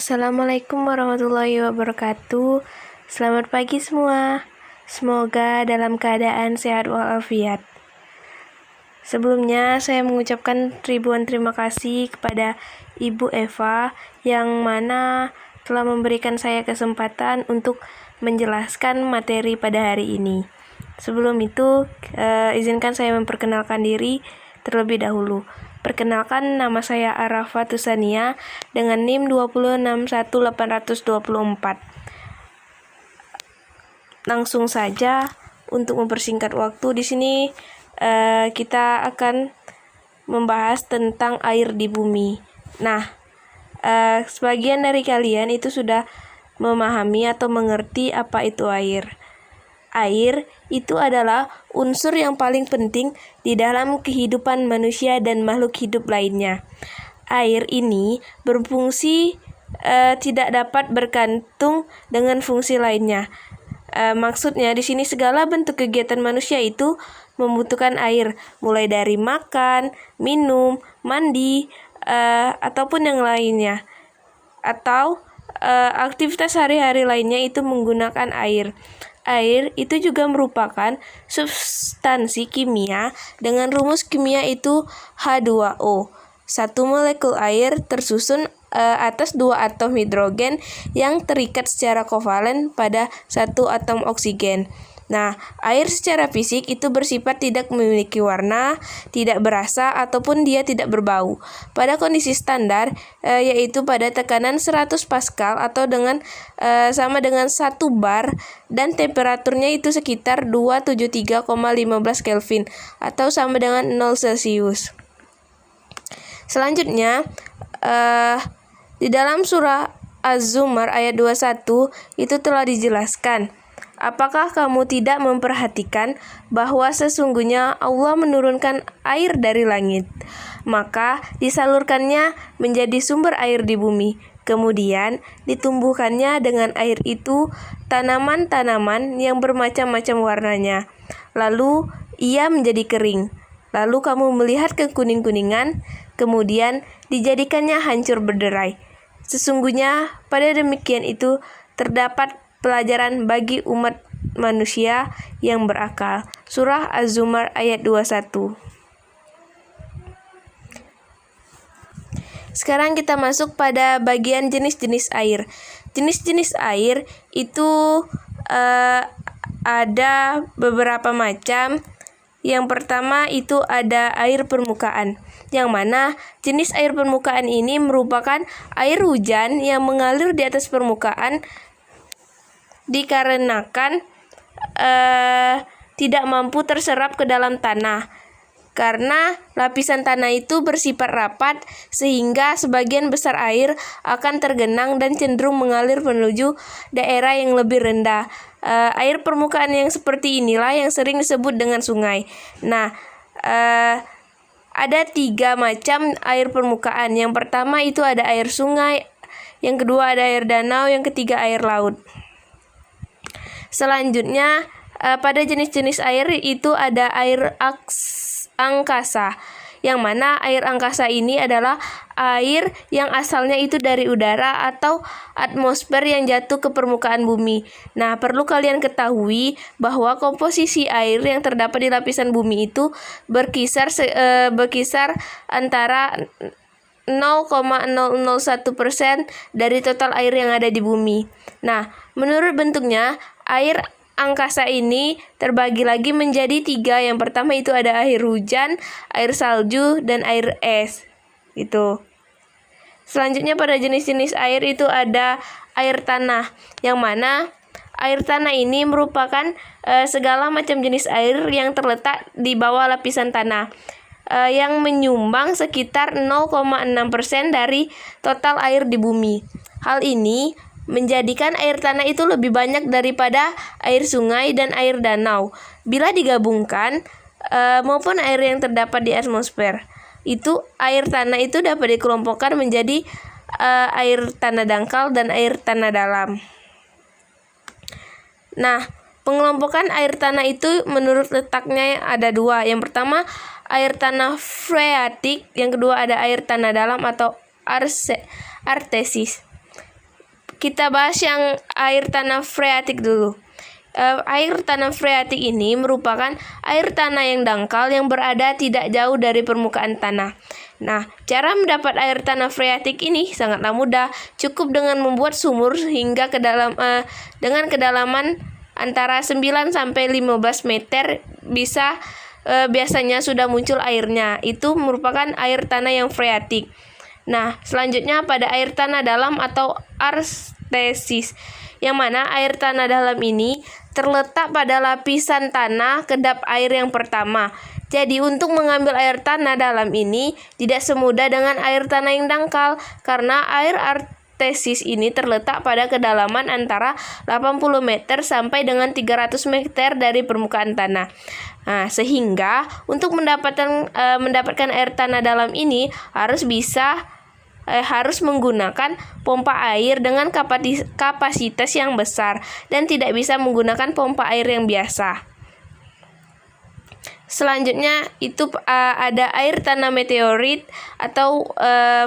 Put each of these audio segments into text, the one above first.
Assalamualaikum warahmatullahi wabarakatuh. Selamat pagi semua. Semoga dalam keadaan sehat walafiat. Sebelumnya saya mengucapkan ribuan terima kasih kepada Ibu Eva yang mana telah memberikan saya kesempatan untuk menjelaskan materi pada hari ini. Sebelum itu, izinkan saya memperkenalkan diri terlebih dahulu. Perkenalkan, nama saya Arafa Tusania dengan NIM 2611824. Langsung saja untuk mempersingkat waktu di sini kita akan membahas tentang air di bumi. Nah, sebagian dari kalian itu sudah memahami atau mengerti apa itu air. Air itu adalah unsur yang paling penting di dalam kehidupan manusia dan makhluk hidup lainnya. Air ini berfungsi tidak dapat bergantung dengan fungsi lainnya. Maksudnya di sini segala bentuk kegiatan manusia itu membutuhkan air, mulai dari makan, minum, mandi, ataupun yang lainnya. Atau aktivitas sehari-hari lainnya itu menggunakan air. Air itu juga merupakan substansi kimia dengan rumus kimia itu H2O. Satu molekul air tersusun atas dua atom hidrogen yang terikat secara kovalen pada satu atom oksigen. Nah, air secara fisik itu bersifat tidak memiliki warna, tidak berasa, ataupun dia tidak berbau. Pada kondisi standar, yaitu pada tekanan 100 Pascal atau sama dengan 1 bar, dan temperaturnya itu sekitar 273,15 Kelvin atau sama dengan 0 Celcius. Selanjutnya, di dalam surah Az-Zumar ayat 21 itu telah dijelaskan, apakah kamu tidak memperhatikan bahwa sesungguhnya Allah menurunkan air dari langit, maka disalurkannya menjadi sumber air di bumi. Kemudian ditumbuhkannya dengan air itu tanaman-tanaman yang bermacam-macam warnanya. Lalu ia menjadi kering. Lalu kamu melihat kekuning-kuningan, kemudian dijadikannya hancur berderai. Sesungguhnya pada demikian itu terdapat pelajaran bagi umat manusia yang berakal. Surah Az-Zumar ayat 21. Sekarang kita masuk pada bagian jenis-jenis air. Jenis-jenis air itu ada beberapa macam. Yang pertama itu ada air permukaan, yang mana jenis air permukaan ini merupakan air hujan yang mengalir di atas permukaan dikarenakan tidak mampu terserap ke dalam tanah karena lapisan tanah itu bersifat rapat sehingga sebagian besar air akan tergenang dan cenderung mengalir menuju daerah yang lebih rendah. Air permukaan yang seperti inilah yang sering disebut dengan sungai. Nah, ada 3 macam air permukaan. Yang pertama itu ada air sungai, yang kedua ada air danau, yang ketiga air laut. Selanjutnya, pada jenis-jenis air itu ada air angkasa, yang mana air angkasa ini adalah air yang asalnya itu dari udara atau atmosfer yang jatuh ke permukaan bumi. Nah, perlu kalian ketahui bahwa komposisi air yang terdapat di lapisan bumi itu berkisar antara 0,001% dari total air yang ada di bumi. Nah, menurut bentuknya, air angkasa ini terbagi lagi menjadi 3. Yang pertama itu ada air hujan, air salju, dan air es. Gitu. Selanjutnya pada jenis-jenis air itu ada air tanah, yang mana air tanah ini merupakan segala macam jenis air yang terletak di bawah lapisan tanah, yang menyumbang sekitar 0,6% dari total air di bumi. Hal ini menjadikan air tanah itu lebih banyak daripada air sungai dan air danau. Bila digabungkan maupun air yang terdapat di atmosfer, itu air tanah itu dapat dikelompokkan menjadi air tanah dangkal dan air tanah dalam. Nah, pengelompokan air tanah itu menurut letaknya ada 2. Yang pertama air tanah freatik, yang kedua ada air tanah dalam atau artesis. kita bahas yang air tanah freatik dulu. Air tanah freatik ini merupakan air tanah yang dangkal yang berada tidak jauh dari permukaan tanah. Nah, cara mendapat air tanah freatik ini sangatlah mudah. Cukup dengan membuat sumur hingga dengan kedalaman antara 9 sampai 15 meter biasanya sudah muncul airnya. Itu merupakan air tanah yang freatik. Nah, selanjutnya pada air tanah dalam atau artesis, yang mana air tanah dalam ini terletak pada lapisan tanah kedap air yang pertama. Jadi untuk mengambil air tanah dalam ini tidak semudah dengan air tanah yang dangkal, karena air artesis ini terletak pada kedalaman antara 80 meter sampai dengan 300 meter dari permukaan tanah. Nah, sehingga untuk mendapatkan air tanah dalam ini harus menggunakan pompa air dengan kapasitas yang besar dan tidak bisa menggunakan pompa air yang biasa. Selanjutnya itu ada air tanah meteorit atau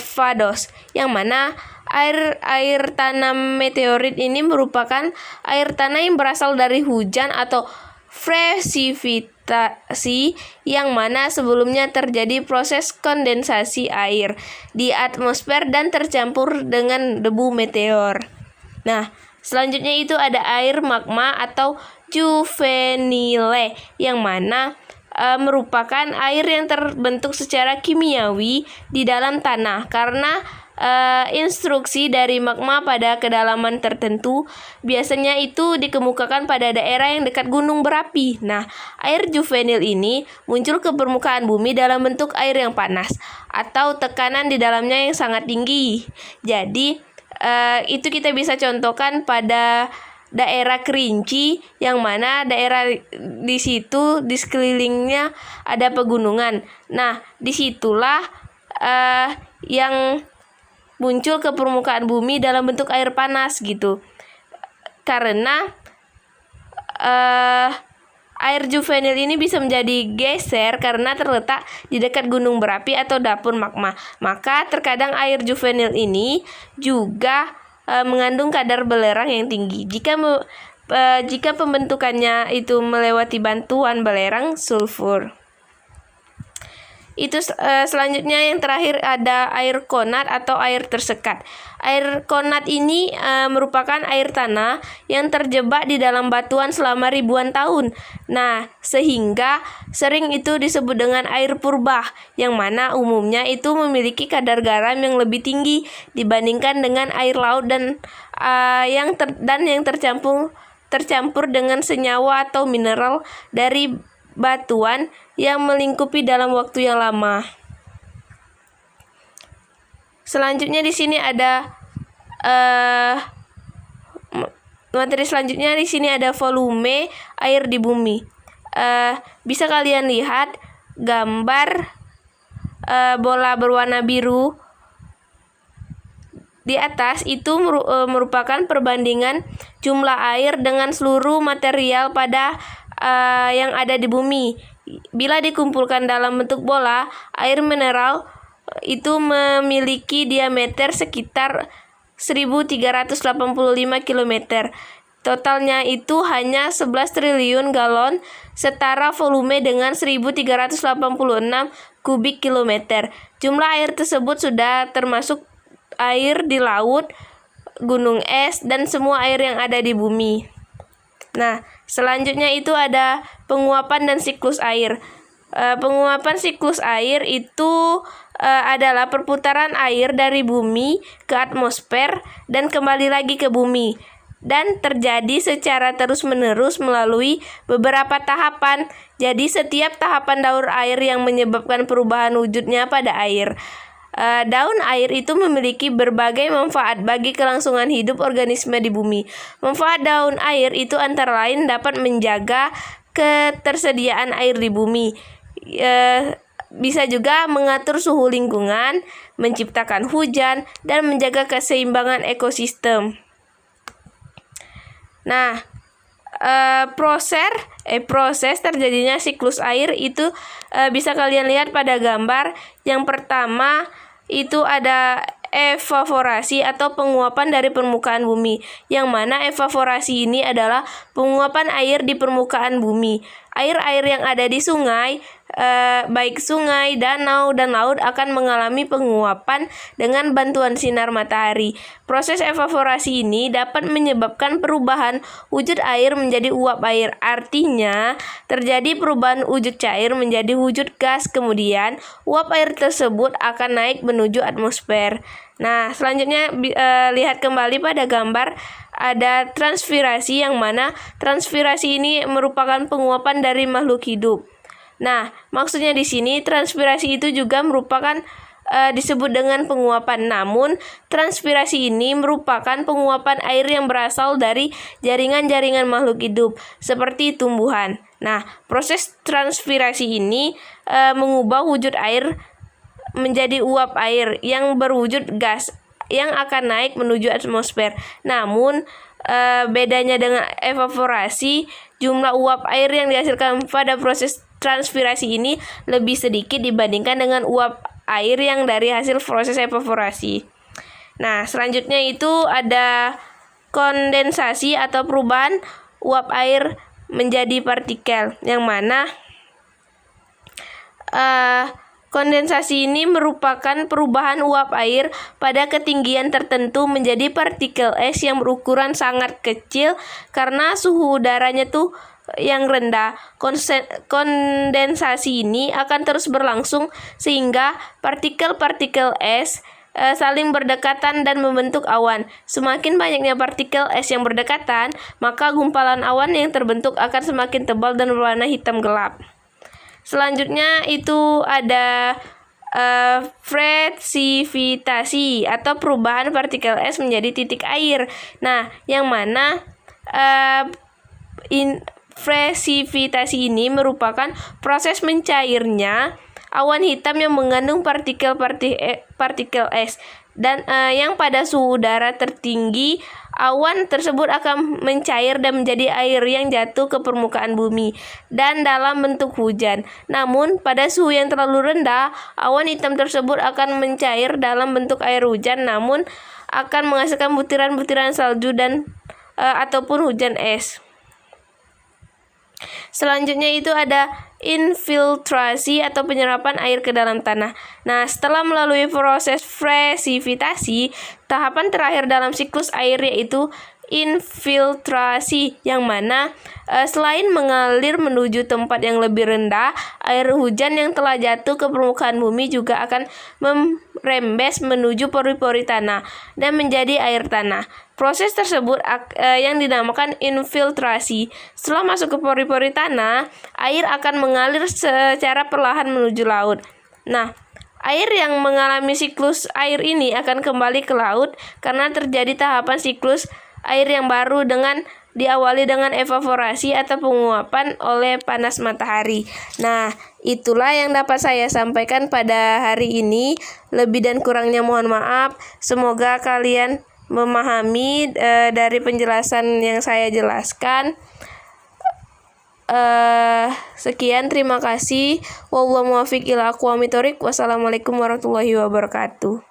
vados, yang mana air tanah meteorit ini merupakan air tanah yang berasal dari hujan atau presipitasi, yang mana sebelumnya terjadi proses kondensasi air di atmosfer dan tercampur dengan debu meteor. Nah, selanjutnya itu ada air magma atau juvenile, yang mana merupakan air yang terbentuk secara kimiawi di dalam tanah karena instruksi dari magma pada kedalaman tertentu. Biasanya itu dikemukakan pada daerah yang dekat gunung berapi. Nah, air juvenil ini muncul ke permukaan bumi dalam bentuk air yang panas atau tekanan di dalamnya yang sangat tinggi. Jadi itu kita bisa contohkan pada daerah Kerinci, yang mana daerah di situ di sekelilingnya ada pegunungan. Nah, disitulah yang muncul ke permukaan bumi dalam bentuk air panas gitu. Karena air juvenil ini bisa menjadi geser karena terletak di dekat gunung berapi atau dapur magma. Maka terkadang air juvenil ini juga mengandung kadar belerang yang tinggi. Jika pembentukannya itu melewati bantuan belerang sulfur. Itu selanjutnya yang terakhir ada air konat atau air tersekat. Air konat ini merupakan air tanah yang terjebak di dalam batuan selama ribuan tahun. Nah, sehingga sering itu disebut dengan air purba, yang mana umumnya itu memiliki kadar garam yang lebih tinggi dibandingkan dengan air laut dan yang tercampur dengan senyawa atau mineral dari batuan yang melingkupi dalam waktu yang lama. Selanjutnya di sini ada materi selanjutnya di sini ada volume air di bumi. Bisa kalian lihat gambar bola berwarna biru di atas itu merupakan perbandingan jumlah air dengan seluruh material yang ada di bumi. Bila dikumpulkan dalam bentuk bola, air mineral itu memiliki diameter sekitar 1385 km. Totalnya itu hanya 11 triliun galon, setara volume dengan 1386 kubik kilometer. Jumlah air tersebut sudah termasuk air di laut, gunung es, dan semua air yang ada di bumi. Nah, selanjutnya itu ada penguapan dan siklus air. Penguapan siklus air itu adalah perputaran air dari bumi ke atmosfer dan kembali lagi ke bumi, dan terjadi secara terus-menerus melalui beberapa tahapan. Jadi setiap tahapan daur air yang menyebabkan perubahan wujudnya pada air. Daun air itu memiliki berbagai manfaat bagi kelangsungan hidup organisme di bumi. Manfaat daun air itu antara lain dapat menjaga ketersediaan air di bumi, bisa juga mengatur suhu lingkungan, menciptakan hujan, dan menjaga keseimbangan ekosistem. Nah, proses terjadinya siklus air itu bisa kalian lihat pada gambar. Yang pertama itu ada evaporasi atau penguapan dari permukaan bumi, yang mana evaporasi ini adalah penguapan air di permukaan bumi. Air-air yang ada di sungai, baik sungai, danau, dan laut akan mengalami penguapan dengan bantuan sinar matahari. Proses evaporasi ini dapat menyebabkan perubahan wujud air menjadi uap air. Artinya, terjadi perubahan wujud cair menjadi wujud gas, kemudian uap air tersebut akan naik menuju atmosfer. Nah, selanjutnya lihat kembali pada gambar, ada transpirasi, yang mana transpirasi ini merupakan penguapan dari makhluk hidup. Nah, maksudnya di sini transpirasi itu juga merupakan disebut dengan penguapan. Namun, transpirasi ini merupakan penguapan air yang berasal dari jaringan-jaringan makhluk hidup seperti tumbuhan. Nah, proses transpirasi ini mengubah wujud air menjadi uap air yang berwujud gas yang akan naik menuju atmosfer. Namun, bedanya dengan evaporasi, jumlah uap air yang dihasilkan pada proses transpirasi ini lebih sedikit dibandingkan dengan uap air yang dari hasil proses evaporasi. Nah, selanjutnya itu ada kondensasi atau perubahan uap air menjadi partikel, yang mana kondensasi ini merupakan perubahan uap air pada ketinggian tertentu menjadi partikel es yang berukuran sangat kecil karena suhu udaranya tuh yang rendah. Kondensasi ini akan terus berlangsung sehingga partikel-partikel es saling berdekatan dan membentuk awan. Semakin banyaknya partikel es yang berdekatan, maka gumpalan awan yang terbentuk akan semakin tebal dan berwarna hitam gelap. Selanjutnya itu ada presipitasi atau perubahan partikel es menjadi titik air. Nah, yang mana presipitasi ini merupakan proses mencairnya awan hitam yang mengandung partikel es, dan yang pada suhu udara tertinggi awan tersebut akan mencair dan menjadi air yang jatuh ke permukaan bumi dan dalam bentuk hujan. Namun pada suhu yang terlalu rendah, awan hitam tersebut akan mencair dalam bentuk air hujan, namun akan menghasilkan butiran-butiran salju dan ataupun hujan es. Selanjutnya itu ada infiltrasi atau penyerapan air ke dalam tanah. Nah, setelah melalui proses presipitasi, tahapan terakhir dalam siklus air yaitu infiltrasi, yang mana selain mengalir menuju tempat yang lebih rendah, air hujan yang telah jatuh ke permukaan bumi juga akan merembes menuju pori-pori tanah dan menjadi air tanah. Proses tersebut yang dinamakan infiltrasi. Setelah masuk ke pori-pori tanah, air akan mengalir secara perlahan menuju laut. Nah, air yang mengalami siklus air ini akan kembali ke laut karena terjadi tahapan siklus air yang baru dengan diawali dengan evaporasi atau penguapan oleh panas matahari. Nah, itulah yang dapat saya sampaikan pada hari ini. Lebih dan kurangnya mohon maaf. Semoga kalian memahami dari penjelasan yang saya jelaskan. Sekian, terima kasih. Wallahu muwaffiq ila aqwamit thoriq. Wassalamualaikum warahmatullahi wabarakatuh.